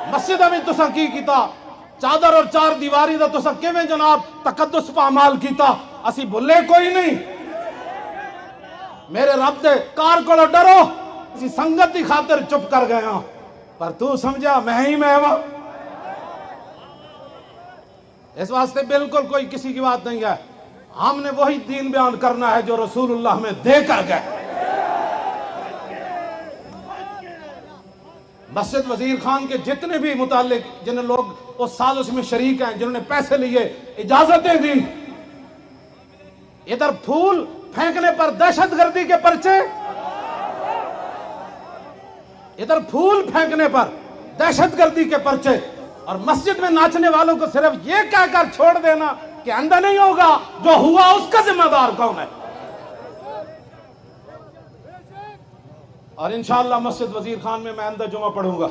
मस्जिद में तुसा की कीता, चादर और चार दीवारी दा तुसा किवें जनाब तकद्दुस पामाल कीता, असी भुले कोई नहीं। मेरे रब दे कार को डरो, असी संगत की खातिर चुप कर गए हाँ, पर तू समझा मैं ही मैं वा। इस वास्ते बिल्कुल कोई किसी की बात नहीं है, हमने वही दीन बयान करना है जो रसूलुल्लाह हमें दे कर गए। मस्जिद वजीर खान के जितने भी मुतालिक जिन लोग उस साजिश में शरीक हैं, जिन्होंने पैसे लिए, इजाजतें दी, इधर फूल फेंकने पर दहशतगर्दी के पर्चे, इधर फूल फेंकने पर दहशतगर्दी के पर्चे, और मस्जिद में नाचने वालों को सिर्फ यह कहकर छोड़ देना कि अंधा नहीं होगा, जो हुआ उसका जिम्मेदार कौन है। और इंशाअल्लाह मस्जिद वजीर खान में मैं अंदर जुमा पढ़ूंगा।